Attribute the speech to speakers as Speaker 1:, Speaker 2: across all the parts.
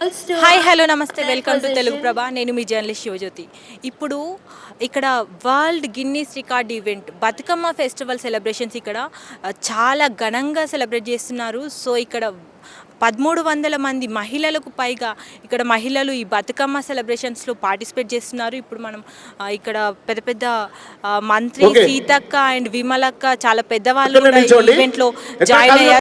Speaker 1: Hi hello నమస్తే welcome to Telugu ప్రభ. నేను మీ journalist Shivajyothi. ఇప్పుడు ఇక్కడ world Guinness record event Bathukamma festival celebrations ఇక్కడ చాలా ఘనంగా సెలబ్రేట్ చేస్తున్నారు. సో ఇక్కడ 1300 మంది మహిళలకు పైగా ఇక్కడ మహిళలు ఈ బతుకమ్మ సెలబ్రేషన్స్లో పార్టిసిపేట్ చేస్తున్నారు. ఇప్పుడు మనం ఇక్కడ పెద్ద పెద్ద మంత్రి సీతక్క అండ్ విమలక్క చాలా పెద్దవాళ్ళు కూడా ఈ ఈవెంట్లో జాయిన్ అయ్యారు.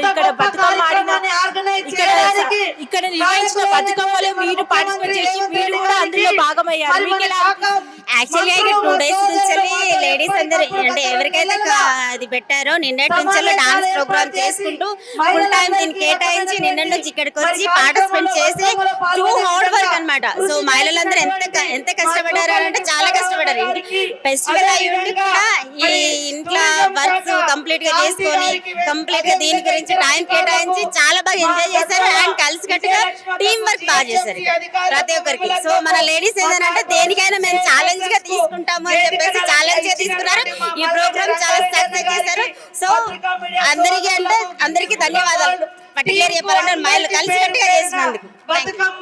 Speaker 1: ఇక్కడ బతుకమ్మ ఇక్కడ నిర్వహించిన బతుకమ్మలో మీరు పార్టిసిపేట్ చేసి మీరు కూడా అందులో భాగమయ్యారు.
Speaker 2: యాక్చువల్గా ఇక్కడ 2 days నుంచి లేడీస్ అందరు అంటే ఎవరికైతే అది పెట్టారో నిన్నటి నుంచి డాన్స్ ప్రోగ్రామ్ చేసుకుంటూ ఫుల్ టైం దీన్ని కేటాయించి నిన్న నుంచి ఇక్కడికి వచ్చి పార్టిసిపేట్ చేసి టూ హార్డ్ వర్క్ అనమాట. సో మహిళలందరూ ఎంత కష్టపడ్డారు అంటే చాలా కష్టపడ్డారు. ఫెస్టివల్ అయ్యి ఉండి కూడా ఈ ఇంట్లో వర్క్ కంప్లీట్ గా చేసుకొని కంప్లీట్ గా దీని గురించి టైం కేటాయించి చాలా బాగా ఎంజాయ్ చేశారు. అండ్ కలిసికట్టుగా టీం వర్క్ బాగా చేశారు ప్రతి ఒక్కరికి. సో మన లేడీస్ ఏదంటే దేనికైనా మేము ఛాలెంజ్ గా తీసుకుంటాము అని చెప్పేసి ఛాలెంజ్ గా తీసుకున్నారు. ఈ ప్రోగ్రామ్ చాలా సక్సెస్ చేశారు. సో అందరికీ ధన్యవాదాలు. పర్టికులర్ చెప్పాలంటే మహిళలు కలిసికట్టుగా చేసినందుకు.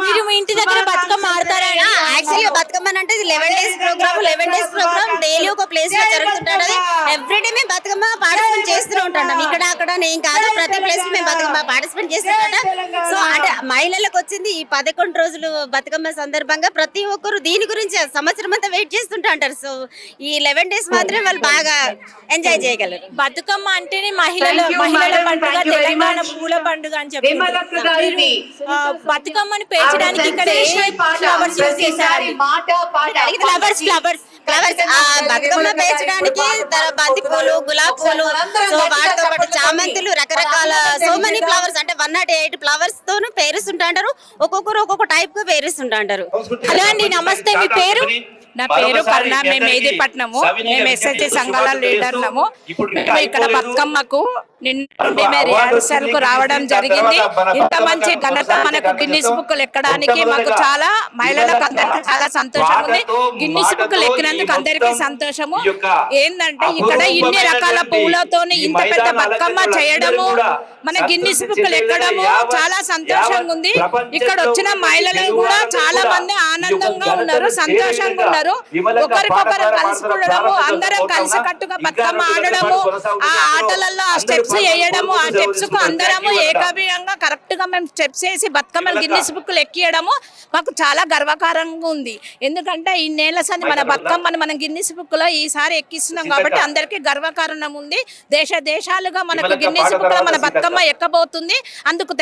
Speaker 1: మీరు మీ ఇంటి దగ్గర బతుకమ్మ ఆడతారా?
Speaker 2: యాక్చువల్గా బతుకమ్మ అంటే 11 days ప్రోగ్రామ్ డైలీ ఒక ప్లేస్ లో జరుగుతుంటది. ఎవ్రీడే మేము బతుకమ్మ పార్టిసిపేట్ చేస్తూ ఉంటాం. ఇక్కడ అక్కడ నేను కాదు ప్రతి ప్లేస్ మేము బతుకమ్మ పార్టిసిపేట్ చేస్తుంటాం. సో అంటే మహిళలకు వచ్చింది ఈ 11 రోజులు బతుకమ్మ సందర్భంగా ప్రతి ఒక్కరు దీని గురించి సంవత్సరం అంతా వెయిట్ చేస్తుంటా అంటారు. సో ఈ 11 days మాత్రం వాళ్ళు బాగా ఎంజాయ్ చేయగలరు.
Speaker 1: బతుకమ్మ అంటేనే మహిళల పండుగ, తెలంగాణ పూల పండుగ అని చెప్పి బతుకమ్మని పేర్చడానికి ఇక్కడ ఫ్లవర్స్ యూజ్ చేశారు.
Speaker 2: ఫ్లవర్స్ బతుకమ్మ పేర్చడానికి బంతి పూలు, గులాబీ పూలు, సో వాటితో పాటు చామంతులు, రకరకాల సో మెనీ ఫ్లవర్స్ అంటే 108 ఫ్లవర్స్ తోను పేరుస్తుంటారు. ఒక్కొక్కరు ఒక్కొక్క టైప్ గా పేరుస్తుంటారు.
Speaker 1: హలో అండి, నమస్తే. మీ పేరు?
Speaker 3: నా పేరు కరుణ. మేము మేదీపట్నము. మేము ఎస్ఎస్జి సంఘాల లీడర్లము. మేము ఇక్కడ బతుకమ్మకు నిండి రిహార్సల్కు రావడం జరిగింది. ఇంత మంచి ఘనత మనకు గిన్నిస్ బుక్లు ఎక్కడానికి మాకు చాలా మహిళలకు అందరికీ చాలా సంతోషం ఉంది. గిన్నిస్ బుక్లు ఎక్కినందుకు అందరికీ సంతోషము. ఏంటంటే ఇక్కడ ఇన్ని రకాల పువ్వులతో ఇంత పెద్ద బతుకమ్మ చేయడము, మన గిన్నిస్ బుక్లు ఎక్కడము చాలా సంతోషంగా ఉంది. ఇక్కడ వచ్చిన మహిళలు కూడా చాలా మంది ఆనందంగా ఉన్నారు, సంతోషంగా ఉన్నారు. ఒకరికొకరు కలుసుకోవడము, అందరం కలిసి కట్టుగా బతుకమ్మ ఆడడము, ఆ ఆటలలో ఆ స్టెప్స్ వేయడము, ఆ స్టెప్స్ కు అందరము ఏకభీయంగా కరెక్ట్ గా మేము స్టెప్స్ వేసి బతుకమ్మలు గిన్నిస్ బుక్లు ఎక్కియడము మాకు చాలా గర్వకారంగా ఉంది. ఎందుకంటే ఈ నేల సంది మన బతుకమ్మను మనం గిన్నిస్ బుక్ లో ఈసారి ఎక్కిస్తున్నాం కాబట్టి అందరికీ గర్వకారణం ఉంది. దేశాలుగా మనకు గిన్నిస్ బుక్ లో మన బతుకమ్మ ఎక్కబోతుంది. అందుకు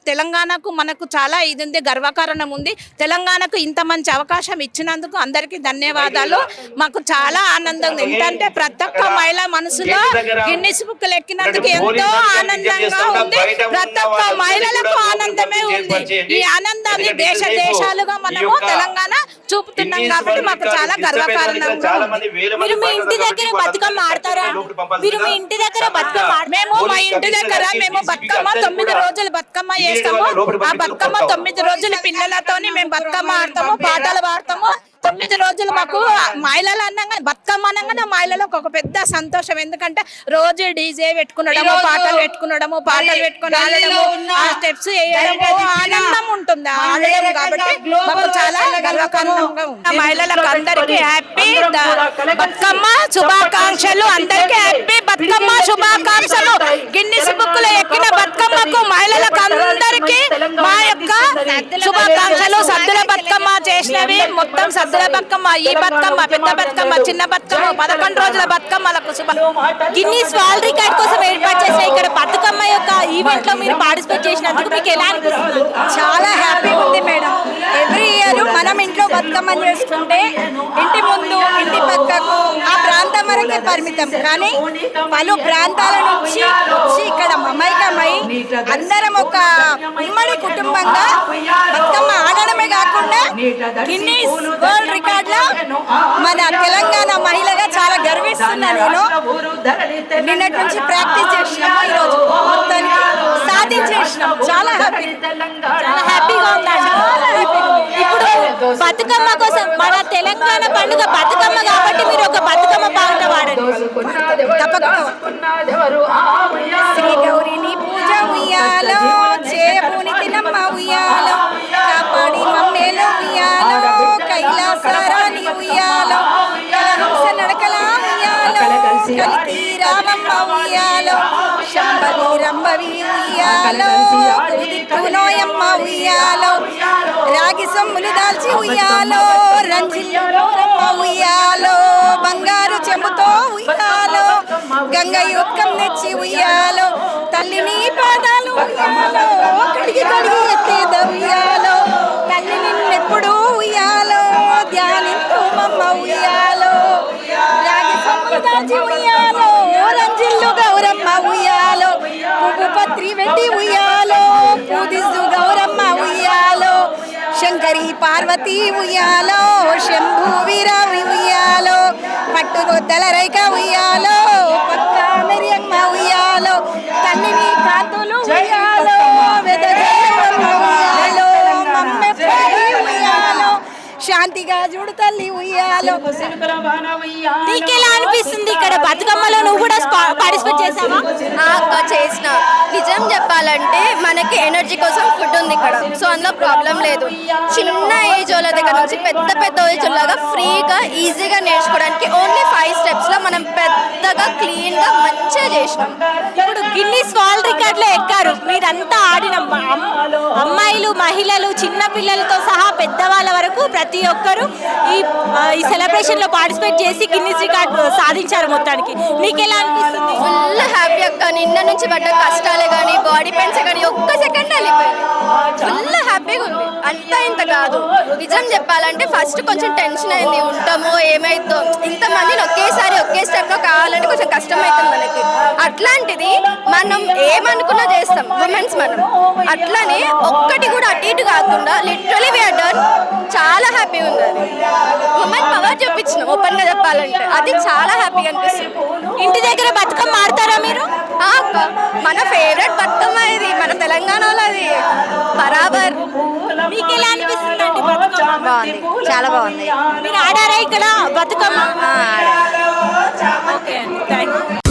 Speaker 3: తెలంగాణకు మనకు చాలా ఇది ఉంది, గర్వకారణం ఉంది. తెలంగాణకు ఇంత మంచి అవకాశం ఇచ్చినందుకు అందరికీ ధన్యవాదాలు. మాకు చాలా ఆనందం. ఏంటంటే ప్రతి ఒక్క మహిళ మనసులో గిన్నిస్ బుక్ ఎక్కినందుకు ఎంతో ఆనందంగా ఉంది. ప్రతి ఒక్క మహిళలకు ఆనందమే ఉంది. ఈ ఆనందాన్ని దేశాలుగా మనము తెలంగాణ చూపుతున్నాం కాబట్టి మాకు చాలా గర్వకారణంగా ఉంది.
Speaker 1: మీరు మీ ఇంటి దగ్గర బతుకమ్మ ఆడతారా? మీరు మీ ఇంటి దగ్గర బతుకమ్మ
Speaker 3: మేము మా ఇంటి దగ్గర మేము బతుకమ్మ 9 రోజులు బతుకమ్మ చేస్తాము. ఆ బతుకమ్మ 9 రోజులు పిల్లలతోని మేము బతుకమ్మ ఆడతాము, పాటలు పాడతాము. 9 రోజులు మాకు మహిళలు అనగా బతుకమ్మ అనగానే మహిళలకు ఒక పెద్ద సంతోషం. ఎందుకంటే రోజు డీజే పెట్టుకునడము, పాటలు పెట్టుకునడము, పెట్టుకుని ఆడడము, ఆ స్టెప్స్ వేయడము ఆనందం ఉంటుంది ఆడడం కాబట్టి మాకు చాలా గర్వకారణంగా ఉంది. మహిళలకు అందరికీ హ్యాపీ బతుకమ్మ శుభాకాంక్షలు. అందరికీ హ్యాపీ బతుకమ్మ శుభాకాంక్షలు. గిన్నిస్ బుక్ లో ఎక్కిన బతుకమ్మకు మహిళలకు అందరికీ మా యొక్క శుభాకాంక్షలు. సద్దుల బతుకమ్మ చేసినవి మొత్తం సద్దుల బతుకమ్మ, ఈ బతుకమ్మ, పెద్ద బతుకమ్మ, చిన్న బతుకమ్మ, 11 రోజుల బతుకమ్మలకు శుభ.
Speaker 1: గిన్నిస్ వరల్డ్ రికార్డ్ కోసం ఏర్పాటు చేసిన ఇక్కడ బతుకమ్మ యొక్క ఈవెంట్ లో మీరు పార్టిసిపేట్ చేసినందుకు మీకు ఎలా అనిపిస్తుంది?
Speaker 4: చాలా హ్యాపీగా ఉంది మేడం. ఎవ్రీ ఇయర్ మనం ఇంట్లో బతుకమ్మ చేసుకుంటే ఇంటి ముందు, ఇంటి పక్కకు, ఆ ప్రాంతం వరకే పరిమితం. కానీ పలు ప్రాంతాల నుంచి వచ్చి ఇక్కడ మమైకమై అందరం ఒక ఉమ్మడి కుటుంబంగా బతుకమ్మ ఆడడమే కాకుండా గిన్నిస్ వరల్డ్ రికార్డ్ లో మన తెలంగాణ మహిళగా చాలా గర్విస్తున్నా. నేను నిన్నటి నుంచి ప్రాక్టీస్ చేసినాము, ఈరోజు మొత్తానికి సాధించేసినాము. చాలా
Speaker 1: హ్యాపీగా ఉందండి. ఇప్పుడు బతుకమ్మ కోసం మన తెలంగాణ పండుగ బతుకమ్మ కాబట్టి మీరు ఒక బతుకమ్మ పాట పాడండి.
Speaker 4: శ్రీ గౌరిని పూజ ఉయ్యాలో, చేబుని తినమ్మ ఉయ్యాలో, కాపాడి మమ్మేలో ఉయ్యాలో, కైలాసారాని ఉయ్యాలో, కలహంస నడకల ఉయ్యాలో, కలికి రామమ్మ ఉయ్యాలో, శంభవి రంభవి ఉయ్యాలో, కుదిక్కునోయమ్మ ఉయ్యాలో, రాగి సొమ్ములు దాల్చి ఉయ్యాలో, రంజిల్లో ఉయ్యాలో, బంగారు చెంబుతో ఉయ్యాలో, గంగ యుక్కం నెచ్చి ఉయ్యాలో, తల్లిని పాదాలు ఉయ్యాలో, కడిగి ఎత్తేద ఉయ్యాలో, తల్లి నిన్నెప్పుడు ఉయ్యాలో, ధ్యానింతూ మమ్మ ఉయ్యాలో, రాగి సొమ్ములు దాల్చి ఉయ్యాలో, రంజిల్లు గౌరమ్మ ఉయ్యాలో, పువ్వు పత్రి వెట్టి ఉయ్యాలో, పూజిస్తూ గౌరమ్మ ఉయ్యాలో, శంకరి పార్వతి ఉయ్యాలో, శంభు వీరావి ఉయ్యాలో, పట్టుగొద్దల రైక ఉయ్యాలో, పక్క మెరియమ్మ ఉయ్యాలో, తల్లిని కాతులు ఉయ్యాలో, వెదజల్లమ్మ ఉయ్యాలో, మమ్మెప్పటి ఉయ్యాలో, శాంతిగా చూడు తల్లి ఉయ్యాలో.
Speaker 1: నీకెలా అనిపిస్తుంది ఇక్కడ బతుకమ్మలో? నువ్వు కూడా పార్టిసిపేట్ చేసావా?
Speaker 5: అక్క చేసిన. నిజం చెప్పాలంటే మనకి ఎనర్జీ కోసం ఫుడ్ ఉంది ఇక్కడ, సో అందులో ప్రాబ్లం లేదు. చిన్న ఏజ్ వాళ్ళ దగ్గర నుంచి పెద్ద ఏజ్ లాగా ఫ్రీగా ఈజీగా నేర్చుకోవడానికి ఓన్లీ 5 steps లో మనం పెద్దగా క్లీన్ గా మంచిగా చేసినాం.
Speaker 1: ఇప్పుడు గిన్నిస్ వరల్డ్ రికార్డ్ లో ఎక్కారు, మీరంతా ఆడిన అమ్మాయిలు, మహిళలు, చిన్న పిల్లలతో సహా పెద్దవాళ్ళ వరకు ప్రతి ఒక్కరు ఈ సెలబ్రేషన్ లో పార్టిసిపేట్ చేసి గిన్నిస్ రికార్డ్ సాధించారు. మొత్తానికి నీకు ఎలా అనిపిస్తుంది?
Speaker 5: ఫుల్ హ్యాపీ అక్క. నిన్న నుంచి పడ్డ కష్టాలే కానీ, బాడీ పెయిన్స్ కానీ ఒక్క సెకండ్ వెళ్ళిపోయింది. ఫుల్ హ్యాపీగా ఉంది. అంతా ఇంత కాదు. నిజం చెప్పాలంటే ఫస్ట్ కొంచెం టెన్షన్ అయింది, ఉంటామో ఏమైందో, ఇంతమందిని ఒకే స్టెప్ లో కావాలంటే కొంచెం కష్టం అవుతుంది మనకి. అట్లాంటిది మనం ఏమనుకున్నా చేస్తాం ఉమెన్స్ మనం. అట్లనే ఒక్కటి కూడా అటు ఇటు కాకుండా లిటరలీ వీఆర్ డన్. చాలా హ్యాపీగా ఉంది అది. ఉమెన్ పవర్ చూపించినాం ఓపెన్ గా చెప్పాలంటే, అది చాలా హ్యాపీగా అనిపిస్తుంది.
Speaker 1: ఇంటి దగ్గర బతుకమ్మ ఆడతారా మీరు?
Speaker 5: అక్క మన ఫేవరెట్ బతుకమ్మ ఇది, మన తెలంగాణలో అది బరాబర్.
Speaker 1: మీకు ఎలా అనిపిస్తుంది అండి బతుకమ్మ?
Speaker 2: బాగుంది, చాలా బాగుంది.
Speaker 1: మీరు ఆడారా ఇక్కడ బతుకమ్మ?
Speaker 2: ఆడాలి.
Speaker 1: ఓకే అండి, థ్యాంక్ యూ.